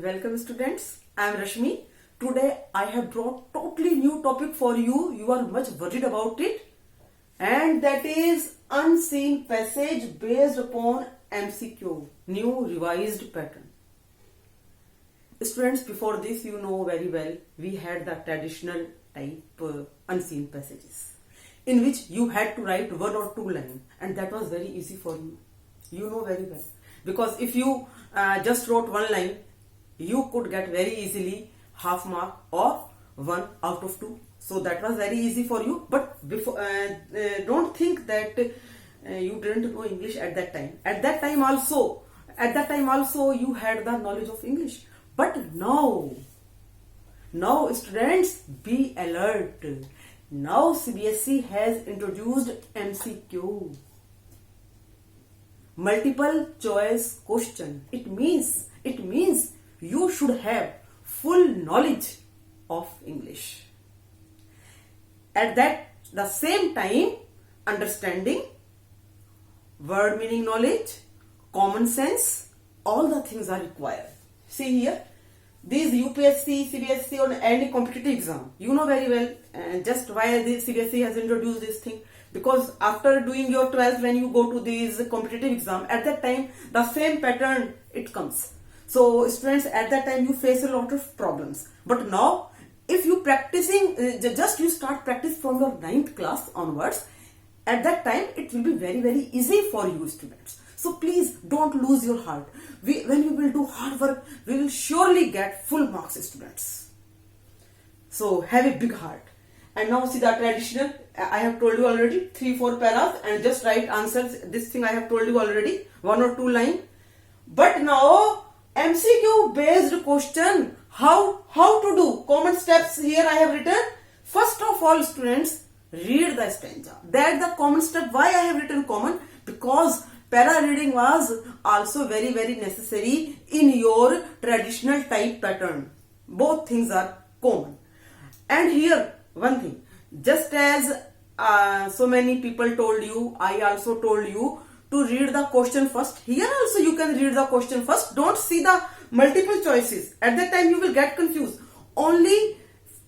Welcome students, I am Rashmi. Today I have brought totally new topic for you. You are much worried about it, and that is unseen passage based upon MCQ, new revised pattern. Students, before this you know very well we had the traditional type unseen passages in which you had to write one or two lines, and that was very easy for you. You know very well, because if you just wrote one line, you could get very easily half mark or 1 out of 2. So that was very easy for you. But before, don't think that you didn't know English at that time. At that time also you had the knowledge of English. But now students, be alert. Now CBSE has introduced MCQ, multiple choice question. It means you should have full knowledge of English. At the same time, understanding, word meaning knowledge, common sense, all the things are required. See here, these UPSC, CBSE or any competitive exam, you know very well just why the CBSE has introduced this thing. Because after doing your 12th, when you go to these competitive exam, at that time the same pattern it comes. So students, at that time you face a lot of problems. But now if you practicing, just you start practice from your 9th class onwards, at that time it will be very easy for you students. So please don't lose your heart. When we will do hard work, we will surely get full marks, students. So have a big heart. And now see the traditional, I have told you already 3-4 paras and just write answers. This thing I have told you already, 1 or 2 line. But now MCQ based question, how to do common steps. Here I have written, first of all students, read the stanza. That the common step. Why I have written common? Because para reading was also very necessary in your traditional type pattern. Both things are common. And here one thing, just as so many people told you, I also told you to read the question first. Here also you can read the question first. Don't see the multiple choices. At that time you will get confused. Only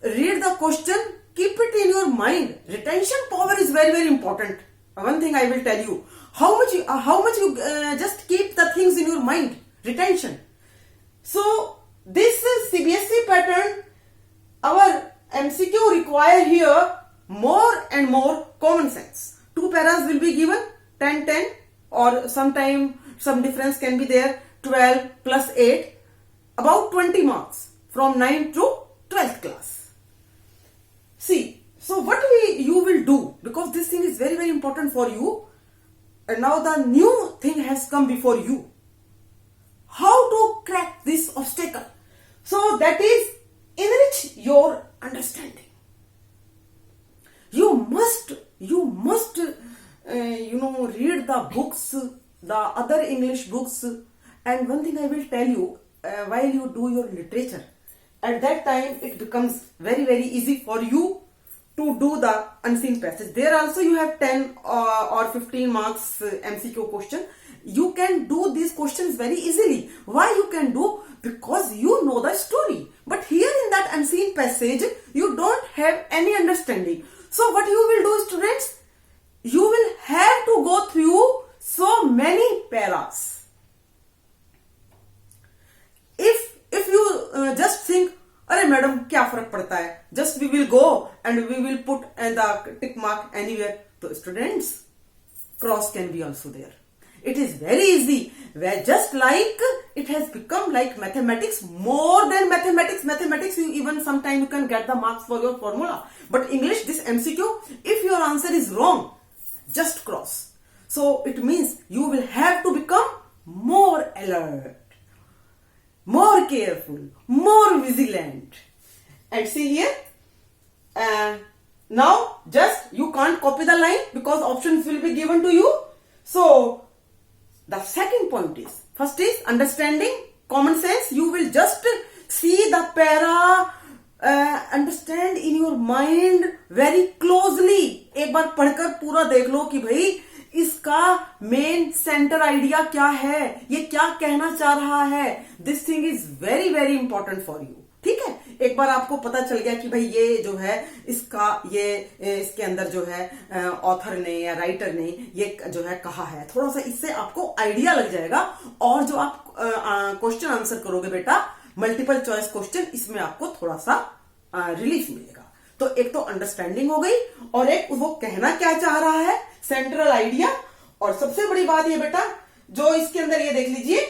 read the question, keep it in your mind. Retention power is very important. One thing I will tell you, how much you just keep the things in your mind. Retention. So this CBSE pattern, our MCQ require here more and more common sense. 2 paras will be given, 10, or sometime some difference can be there, 12 plus 8, about 20 marks from 9th to 12th class. See, so what you will do, because this thing is very important for you, and now the new thing has come before you. How to crack this obstacle? So that is, enrich your understanding. You must read the books, the other English books. And one thing I will tell you, while you do your literature, at that time it becomes very easy for you to do the unseen passage. There also you have 10 or 15 marks MCQ question. You can do these questions very easily. Why you can do? Because you know the story. But here in that unseen passage, you don't have any understanding. So what you will do, students? You will have to go through so many paras. If you just think, अरे madam क्या फर्क पड़ता है, just we will go and we will put the tick mark anywhere. So students, cross can be also there. It is very easy. Where just like it has become like mathematics, more than mathematics. Mathematics, you even sometime you can get the marks for your formula. But English, this MCQ, if your answer is wrong, just cross. So it means you will have to become more alert, more careful, more vigilant. And see here, now just you can't copy the line because options will be given to you. So the second point is, first is understanding, common sense. You will just see the para, understand in your mind very closely. एक बार पढ़कर पूरा देख लो कि भाई इसका main centre idea क्या है, ये क्या कहना चाह रहा है, this thing is very very important for you. ठीक है, एक बार आपको पता चल गया कि भाई ये जो है इसका ये इसके अंदर जो है ऑथर ने या राइटर ने ये जो है कहा है, थोड़ा सा इससे आपको आइडिया लग जाएगा। और जो आप क्वेश्चन आंसर करोगे बेटा मल्टीपल चॉइस क्वेश्चन, इसमें आपको थोड़ा सा रिलीफ मिलेगा। तो एक तो अंडरस्टैंडिंग हो गई और एक वो कहना क्या चाह रहा है, सेंट्रल आइडिया। और सबसे बड़ी बात ये बेटा जो इसके अंदर ये देख लीजिए,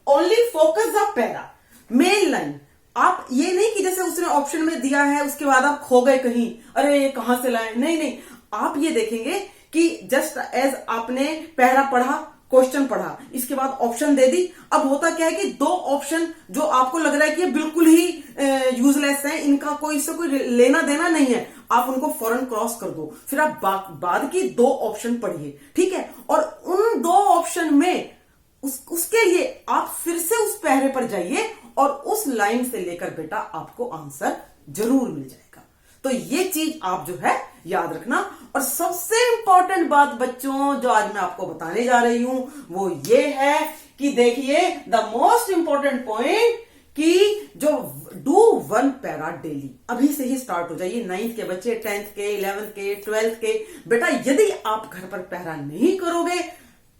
only focus the para, main line. आप ये नहीं कि जैसे उसने ऑप्शन में दिया है उसके बाद आप खो गए कहीं, अरे ये कहां से लाए, नहीं नहीं, आप ये देखेंगे कि जस्ट एज आपने पहला पढ़ा, क्वेश्चन पढ़ा, इसके बाद ऑप्शन दे दी। अब होता क्या है कि दो ऑप्शन जो आपको लग रहा है कि ये बिल्कुल ही यूजलेस है, इनका कोई इससे कोई लेना देना नहीं है, आप उनको फौरन क्रॉस कर दो, फिर आप बाद की दो ऑप्शन पढ़िए। ठीक है, और उन दो ऑप्शन में उसके लिए आप फिर से उस पहरे पर जाइए और उस लाइन से लेकर बेटा आपको आंसर जरूर मिल जाएगा। तो ये चीज आप जो है याद रखना। और सबसे इंपॉर्टेंट बात बच्चों जो आज मैं आपको बताने जा रही हूं वो ये है कि देखिए द मोस्ट इंपॉर्टेंट पॉइंट कि जो डू वन पैरा डेली, अभी से ही स्टार्ट हो जाइए। 9th के बच्चे, 10th के, 11th के, 12th के बेटा, यदि आप घर पर पैरा नहीं करोगे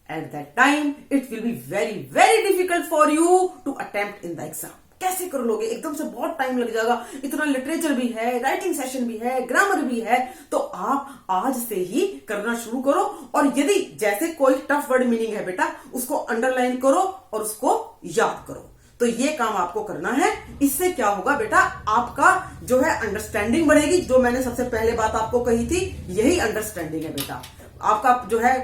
at that time it will be very very difficult for you to attempt in the exam। कैसे कर लोगे, एकदम से बहुत टाइम लग जाएगा, इतना लिटरेचर भी है, राइटिंग सेशन भी है, ग्रामर भी है। तो आप आज से ही करना शुरू करो। और यदि जैसे कोई टफ वर्ड मीनिंग है बेटा उसको अंडरलाइन करो और उसको याद करो। तो ये काम आपको करना है। इससे क्या होगा बेटा, आपका जो है अंडरस्टैंडिंग बढ़ेगी। जो मैंने सबसे पहले बात आपको कही थी यही अंडरस्टैंडिंग है बेटा। आपका जो है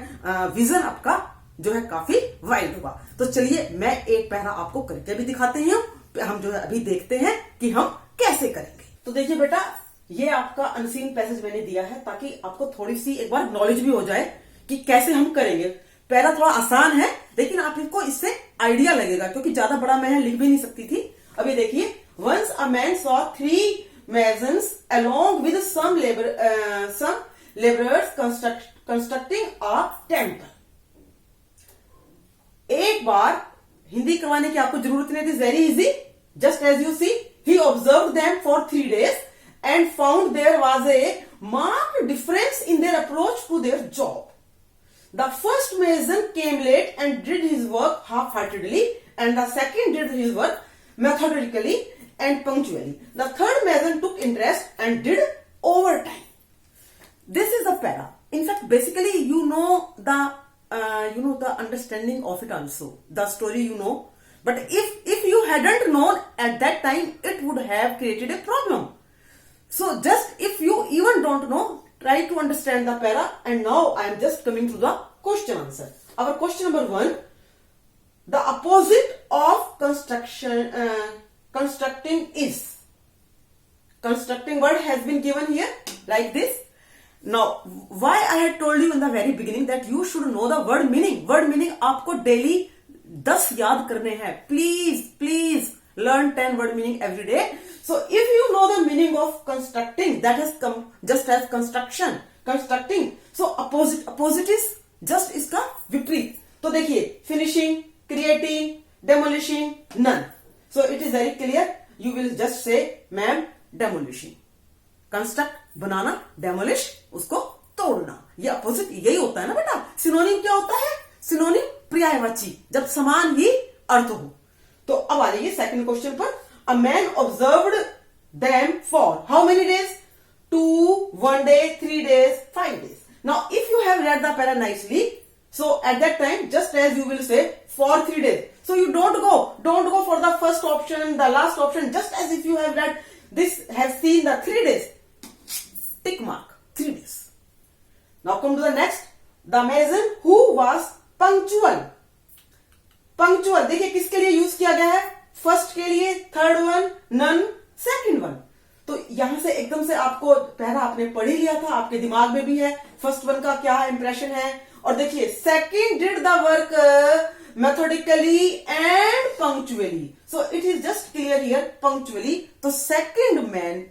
विजन आपका जो है काफी वाइड होगा। तो चलिए मैं एक पैरा आपको करके भी दिखाते हैं, हम जो है अभी देखते हैं कि हम कैसे करेंगे। तो देखिए बेटा ये आपका अनसीन पैसेज मैंने दिया है ताकि आपको थोड़ी सी एक बार नॉलेज भी हो जाए कि कैसे हम करेंगे। पैरा थोड़ा आसान है लेकिन आप इसको इससे आइडिया लगेगा क्योंकि ज्यादा बड़ा मैं लिख भी नहीं सकती थी। अभी देखिए, once a man saw 3 masons along with some laborers constructing a temple। एक बार हिंदी करवाने की आपको जरूरत नहीं थी, very easy. Just as you see, he observe them for 3 days and found there was a marked difference in their approach to their job. The first mason came late and did his work half heartedly and the second did his work methodically and punctually. The third mason took interest and did overtime. This is the para. In fact, basically, you know the understanding of it also. The story you know. But if you hadn't known at that time, it would have created a problem. So just if you even don't know, try to understand the para. And now I am just coming to the question answer. Our question number 1. The opposite of constructing is. Constructing word has been given here like this. Now, why I had told you in the very beginning that you should know the word meaning. Word meaning आपको daily 10 याद करने हैं. Please learn 10 word meaning every day. So, if you know the meaning of constructing, that has come just as construction. Constructing. So, opposite is just इसका विपरीत. तो देखिए, finishing, creating, demolishing, none. So it is very clear. You will just say, ma'am, demolishing. Construct, banana, demolish, उसको तोड़ना. ये opposite यही होता है ना बेटा. सिनोनिम क्या होता है? सिनोनिम पर्यायवाची, जब समान ही अर्थ हो. तो अब आ जाइए सेकंड क्वेश्चन पर. A man observed them for how many days? 2, 1 day, 3 days, 5 days. Now, if you have read the para nicely, so at that time, just as you will say, for 3 days. So you don't go for the first option, the last option, just as if you have read this, have seen the 3 days. Tick mark, 3 days. Now come to the next. The mason who was punctual. Punctual, देखिए किसके लिए use किया गया है? First के लिए, third one, none, second one. तो यहां से एकदम से आपको पहला आपने पढ़ ही लिया था, आपके दिमाग में भी है फर्स्ट वन का क्या इंप्रेशन है. और देखिए second did the work methodically and punctually. So it is just clear here, punctually. So second man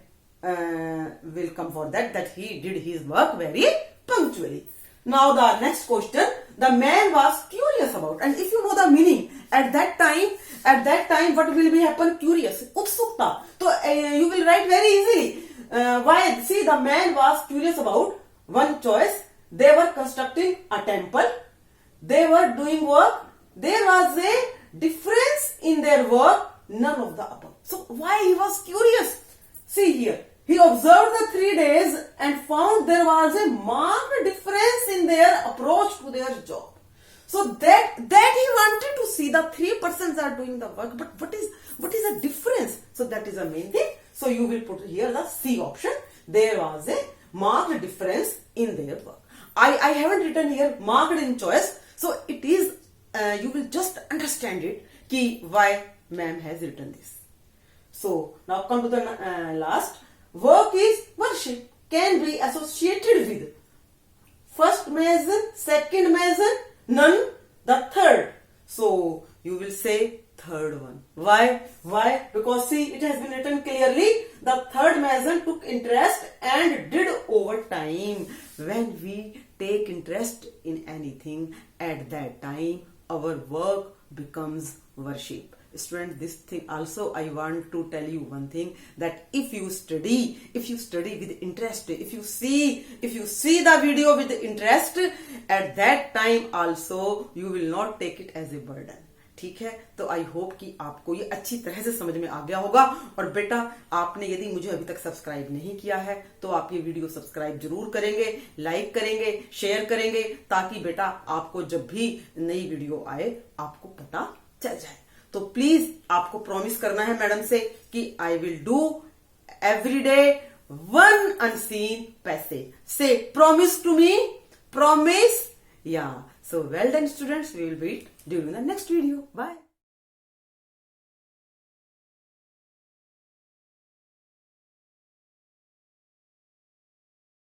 will come for that he did his work very punctually. Now the next question, the man was curious about, and if you know the meaning, at that time what will be happen? Curious, utsukta. So you will write very easily. Why? See, the man was curious about one choice. They were constructing a temple. They were doing work. There was a difference in their work. None of the above. So why he was curious? See here. He observed the 3 days and found there was a marked difference in their approach to their job. So that he wanted to see. The 3 persons are doing the work, but what is the difference? So that is the main thing. So you will put here the C option. There was a marked difference in their work. I haven't written here marked in choice. So it is you will just understand it ki why ma'am has written this. So now come to the last. Work is worship, can be associated with first measure, second measure, none, the third. So you will say third one. Why? Because see, it has been written clearly. The third measure took interest and did overtime. When we take interest in anything, at that time our work becomes worship. Students, this thing also I want to tell you one thing, that if you study with interest, if you see the video with interest, at that time also you will not take it as a burden. ठीक है, तो I hope कि आपको ये अच्छी तरह से समझ में आ गया होगा। और बेटा, आपने यदि मुझे अभी तक सब्सक्राइब नहीं किया है तो आप ये वीडियो सब्सक्राइब जरूर करेंगे, लाइक करेंगे, शेयर करेंगे, ताकि बेटा आपको जब भी नई वीडियो आए आपको पता चल जाए। तो प्लीज आपको प्रॉमिस करना है मैडम से कि I will do every day 1 unseen पैसे। Say promise to me, promise. Yeah. So well done students, we will meet during the next video. Bye.